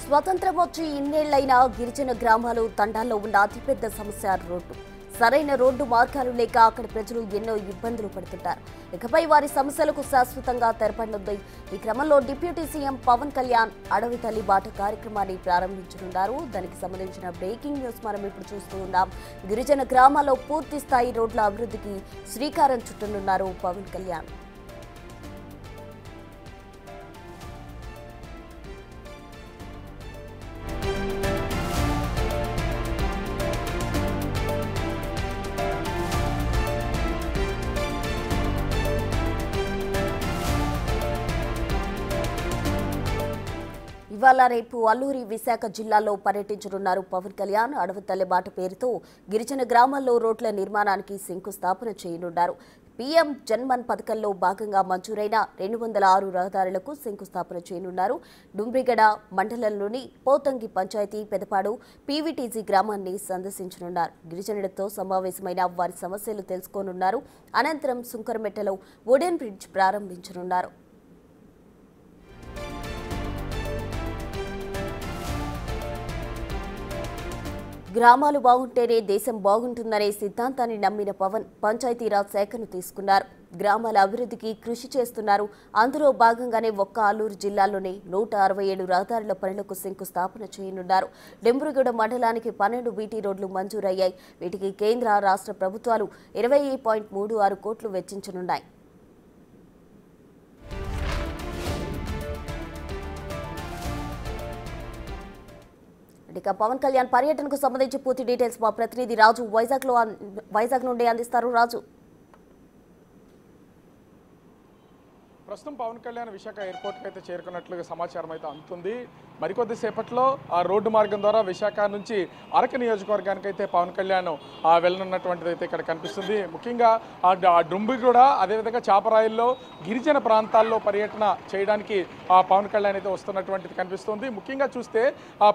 స్వతంత్రం వచ్చి ఇన్నేళ్లైనా గిరిజన గ్రామాలు తండాల్లో ఉన్న అతిపెద్ద సమస్య రోడ్డు. సరైన రోడ్డు మార్గాలు లేక అక్కడ ప్రజలు ఎన్నో ఇబ్బందులు పడుతుంటారు. ఇకపై వారి సమస్యలకు శాశ్వతంగా తెరపడనుంది. ఈ క్రమంలో డిప్యూటీ సీఎం పవన్ కళ్యాణ్ అడవి తల్లి బాట కార్యక్రమాన్ని ప్రారంభించనున్నారు. దానికి సంబంధించిన బ్రేకింగ్ న్యూస్ మనం ఇప్పుడు చూస్తూ ఉన్నాం. గిరిజన గ్రామాల్లో పూర్తి స్థాయి రోడ్ల అభివృద్ధికి శ్రీకారం చుట్టనున్నారు పవన్ కళ్యాణ్. ఇవాళ రేపు అల్లూరి విశాఖ జిల్లాలో పర్యటించనున్నారు పవన్ కళ్యాణ్. అడవి తల్లి బాట పేరుతో గిరిజన గ్రామాల్లో రోడ్ల నిర్మాణానికి శంకుస్థాపన చేయనున్నారు. పీఎం జన్మన్ పథకంలో భాగంగా మంజూరైన 206 రహదారులకు శంకుస్థాపన చేయనున్నారు. డుంబ్రిగడ మండలంలోని పోతంగి పంచాయతీ పెదపాడు పీవీటీజీ గ్రామాన్ని సందర్శించనున్నారు. గిరిజనులతో సమావేశమైన వారి సమస్యలు తెలుసుకోనున్నారు. అనంతరం సుంకరమెట్టలో వుడెన్ బ్రిడ్జ్ ప్రారంభించనున్నారు. గ్రామాలు బాగుంటేనే దేశం బాగుంటుందనే సిద్ధాంతాన్ని నమ్మిన పవన్ పంచాయతీరాజ్ శాఖను తీసుకున్నారు. గ్రామాల అభివృద్ధికి కృషి చేస్తున్నారు. అందులో భాగంగానే ఒక్క అల్లూరు జిల్లాలోనే 167 రహదారుల పనులకు శంకుస్థాపన చేయనున్నారు. డెంబ్రుగూడ మండలానికి 12 బీటీ రోడ్లు మంజూరయ్యాయి. వీటికి కేంద్ర రాష్ట్ర ప్రభుత్వాలు 20.36 కోట్లు వెచ్చించనున్నాయి. ఇక పవన్ కళ్యాణ్ పర్యటనకు సంబంధించి పూర్తి డీటెయిల్స్ మా ప్రతినిధి రాజు వైజాగ్ నుండి అందిస్తారు. రాజు, ప్రస్తుతం పవన్ కళ్యాణ్ విశాఖ ఎయిర్పోర్ట్కి అయితే చేరుకున్నట్లుగా సమాచారం అయితే అందుతుంది. మరికొద్ది సేపట్లో ఆ రోడ్డు మార్గం ద్వారా విశాఖ నుంచి అరకు నియోజకవర్గానికి అయితే పవన్ కళ్యాణ్ వెళ్ళనున్నటువంటిది అయితే ఇక్కడ కనిపిస్తుంది. ముఖ్యంగా డుంబిగూడ అదేవిధంగా చాపరాయిల్లో గిరిజన ప్రాంతాల్లో పర్యటన చేయడానికి పవన్ కళ్యాణ్ అయితే వస్తున్నటువంటిది కనిపిస్తుంది. ముఖ్యంగా చూస్తే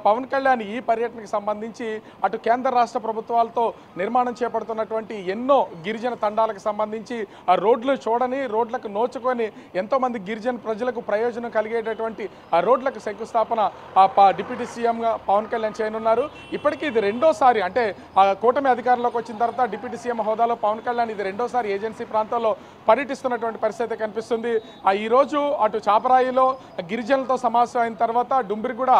పవన్ కళ్యాణ్ ఈ పర్యటనకు సంబంధించి అటు కేంద్ర రాష్ట్ర ప్రభుత్వాలతో నిర్మాణం చేపడుతున్నటువంటి ఎన్నో గిరిజన తండాలకు సంబంధించి ఆ రోడ్లు చూడని, రోడ్లకు నోచుకొని ఎంతోమంది గిరిజన ప్రజలకు ప్రయోజనం కలిగేటటువంటి ఆ రోడ్లకు శంకుస్థాపన డిప్యూటీ సీఎంగా పవన్ కళ్యాణ్ చేయనున్నారు. ఇప్పటికీ ఇది రెండోసారి, అంటే కూటమి అధికారంలోకి వచ్చిన తర్వాత డిప్యూటీ సీఎం హోదాలో పవన్ కళ్యాణ్ ఇది రెండోసారి ఏజెన్సీ ప్రాంతాల్లో పర్యటిస్తున్నటువంటి పరిస్థితి కనిపిస్తుంది. ఈరోజు అటు చాపరాయిలో గిరిజనులతో సమావేశం అయిన తర్వాత డుంబ్రిగూడ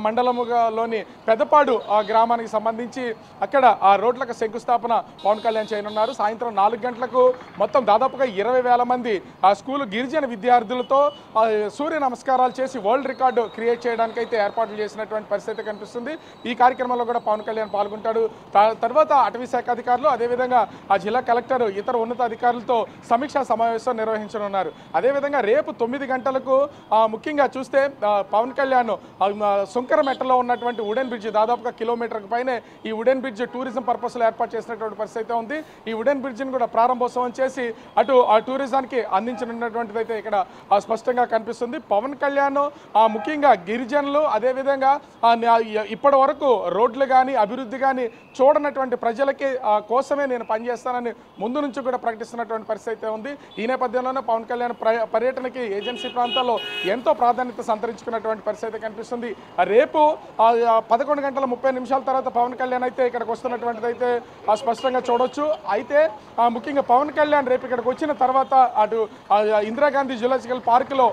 మండలంలోని పెదపాడు గ్రామానికి సంబంధించి అక్కడ ఆ రోడ్లకు శంకుస్థాపన పవన్ కళ్యాణ్ చేయనున్నారు. సాయంత్రం 4 గంటలకు మొత్తం దాదాపుగా 20,000 మంది ఆ స్కూలు గిరిజన విద్యార్థులతో సూర్య నమస్కారాలు చేసి వరల్డ్ రికార్డు క్రియేట్ చేయడానికి అయితే ఏర్పాట్లు చేసినటువంటి పరిస్థితి కనిపిస్తుంది. ఈ కార్యక్రమంలో కూడా పవన్ కళ్యాణ్ పాల్గొంటాడు. తర్వాత అటవీ శాఖ అధికారులు, అదేవిధంగా ఆ జిల్లా కలెక్టర్, ఇతర ఉన్నత అధికారులతో సమీక్షా సమావేశం నిర్వహించనున్నారు. అదేవిధంగా రేపు 9 గంటలకు ముఖ్యంగా చూస్తే పవన్ కళ్యాణ్ సుంకరమెట్టలో ఉన్నటువంటి వుడెన్ బ్రిడ్జ్, దాదాపుగా కిలోమీటర్కు పైనే ఈ వుడెన్ బ్రిడ్జ్ టూరిజం పర్పస్లో ఏర్పాటు చేసినటువంటి పరిస్థితి ఉంది. ఈ వుడెన్ బ్రిడ్జ్ని కూడా ప్రారంభోత్సవం చేసి అటు ఆ టూరిజానికి అందించనున్నటువంటిది అయితే ఇక్కడ స్పష్టంగా కనిపిస్తుంది. పవన్ కళ్యాణ్ ముఖ్యంగా గిరిజనులు, అదేవిధంగా ఇప్పటి వరకు రోడ్లు కానీ అభివృద్ధి కానీ చూడనటువంటి ప్రజలకి కోసమే నేను పనిచేస్తానని ముందు నుంచి కూడా ప్రకటిస్తున్నటువంటి పరిస్థితి ఉంది. ఈ నేపథ్యంలోనే పవన్ కళ్యాణ్ పర్యటనకి ఏజెన్సీ ప్రాంతాల్లో ఎంతో ప్రాధాన్యత సంతరించుకున్నటువంటి పరిస్థితి కనిపిస్తుంది. రేపు 11:30 తర్వాత పవన్ కళ్యాణ్ అయితే ఇక్కడికి వస్తున్నటువంటిది అయితే స్పష్టంగా చూడొచ్చు. అయితే ముఖ్యంగా పవన్ కళ్యాణ్ రేపు ఇక్కడికి వచ్చిన తర్వాత అటు ఇందిరాగాంధీ జూలాజికల్ పార్కులో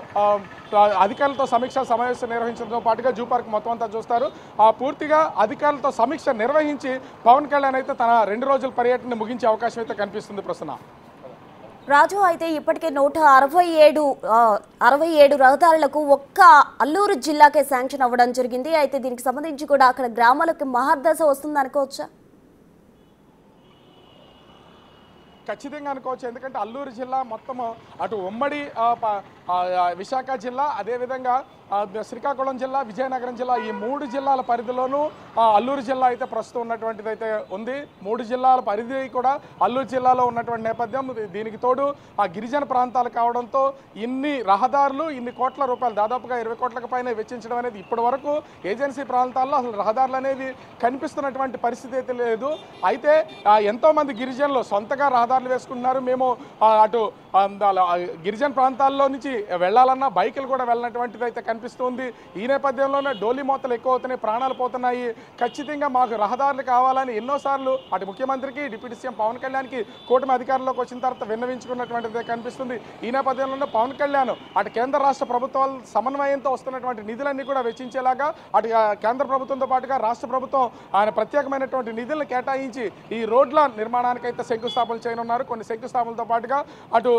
అధికారులతో సమీక్ష సమావేశం నిర్వహించడంతో పాటుగా జూ పార్క్ మొత్తం అంతా చూస్తారు. పూర్తిగా అధికారులతో సమీక్ష నిర్వహించి పవన్ కళ్యాణ్ అయితే తన 2 రోజుల పర్యటన ముగించే అవకాశం అయితే కనిపిస్తుంది. ప్రశ్న రాజు, అయితే ఇప్పటికే 167 రహదారులకు ఒక్క అల్లూరు జిల్లాకే శాంక్షన్ అవ్వడం జరిగింది. అయితే దీనికి సంబంధించి కూడా అక్కడ గ్రామాలకు మహర్దశ వస్తుంది అనుకోవచ్చా? ఖచ్చితంగా అనుకోవచ్చు. ఎందుకంటే అల్లూరు జిల్లా మొత్తము అటు ఉమ్మడి విశాఖ జిల్లా, అదేవిధంగా శ్రీకాకుళం జిల్లా, విజయనగరం జిల్లా, ఈ 3 జిల్లాల పరిధిలోనూ అల్లూరు జిల్లా అయితే ప్రస్తుతం ఉన్నటువంటిది అయితే ఉంది. 3 జిల్లాల పరిధి కూడా అల్లూరు జిల్లాలో ఉన్నటువంటి నేపథ్యం. దీనికి తోడు ఆ గిరిజన ప్రాంతాలు కావడంతో ఇన్ని రహదారులు, ఇన్ని కోట్ల రూపాయలు, దాదాపుగా 20 కోట్లకు పైన వెచ్చించడం అనేది ఇప్పటి వరకు ఏజెన్సీ ప్రాంతాల్లో అసలు రహదారులు అనేవి కనిపిస్తున్నటువంటి పరిస్థితి అయితే లేదు. అయితే ఎంతోమంది గిరిజనులు సొంతగా రహదారులు వేసుకుంటున్నారు. మేము అటు గిరిజన ప్రాంతాల్లో నుంచి వెళ్ళాలన్నా బైకులు కూడా వెళ్ళినటువంటిది అయితే కనిపిస్తుంది. ఈ నేపథ్యంలోనే డోలీ మోతలు ఎక్కువ అవుతున్నాయి, ప్రాణాలు పోతున్నాయి, ఖచ్చితంగా మాకు రహదారులు కావాలని ఎన్నోసార్లు అటు ముఖ్యమంత్రికి, డిప్యూటీ సీఎం పవన్ కళ్యాణ్కి కూటమి అధికారంలోకి వచ్చిన తర్వాత విన్నవించుకున్నటువంటిది కనిపిస్తుంది. ఈ నేపథ్యంలోనే పవన్ కళ్యాణ్ అటు కేంద్ర రాష్ట్ర ప్రభుత్వాల సమన్వయంతో వస్తున్నటువంటి నిధులన్నీ కూడా వెచ్చించేలాగా అటు కేంద్ర ప్రభుత్వంతో పాటుగా రాష్ట్ర ప్రభుత్వం ఆయన ప్రత్యేకమైనటువంటి నిధులను కేటాయించి ఈ రోడ్ల నిర్మాణానికైతే శంకుస్థాపన చేయనున్నారు. కొన్ని శంకుస్థాపనలతో పాటుగా అటు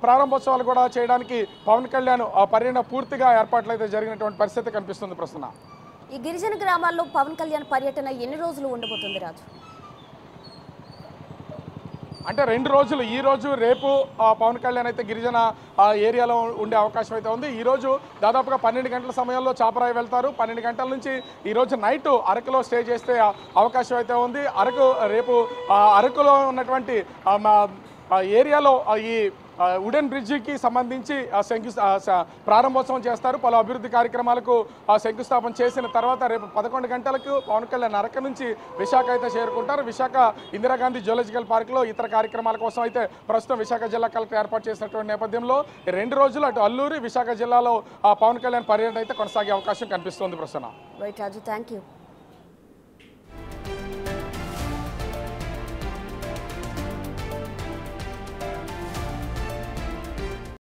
ప్రారంభోత్సవాలు కూడా చేయడానికి పవన్ కళ్యాణ్ పర్యటన పూర్తిగా ఏర్పాట్లు అయితే జరిగినటువంటి పరిస్థితి కనిపిస్తుంది. ప్రస్తుతం ఈ గిరిజన గ్రామాల్లో పవన్ కళ్యాణ్ పర్యటన ఎన్ని రోజులు ఉండబోతుంది రాజు? అంటే 2 రోజులు, ఈ రోజు రేపు పవన్ కళ్యాణ్ అయితే గిరిజన ఏరియాలో ఉండే అవకాశం అయితే ఉంది. ఈరోజు దాదాపుగా 12 గంటల సమయంలో చాపరాయి వెళ్తారు. 12 గంటల నుంచి ఈరోజు నైట్ అరకులో స్టే చేసే అవకాశం అయితే ఉంది. రేపు అరకులో ఉన్నటువంటి ఏరియాలో ఈ వుడెన్ బ్రిడ్జికి సంబంధించి ప్రారంభోత్సవం చేస్తారు. పలు అభివృద్ధి కార్యక్రమాలకు శంకుస్థాపన చేసిన తర్వాత రేపు 11 గంటలకు పవన్ కళ్యాణ్ అరకు నుంచి విశాఖ అయితే చేరుకుంటారు. విశాఖ ఇందిరాగాంధీ జూలాజికల్ పార్క్లో ఇతర కార్యక్రమాల కోసం అయితే ప్రస్తుతం విశాఖ జిల్లా కలెక్టర్ ఏర్పాటు చేసినటువంటి నేపథ్యంలో 2 రోజులు అటు అల్లూరి, విశాఖ జిల్లాలో పవన్ కళ్యాణ్ పర్యటన అయితే కొనసాగే అవకాశం కనిపిస్తుంది. ప్రస్తుతం రైట్ రాజు, థ్యాంక్ యూ.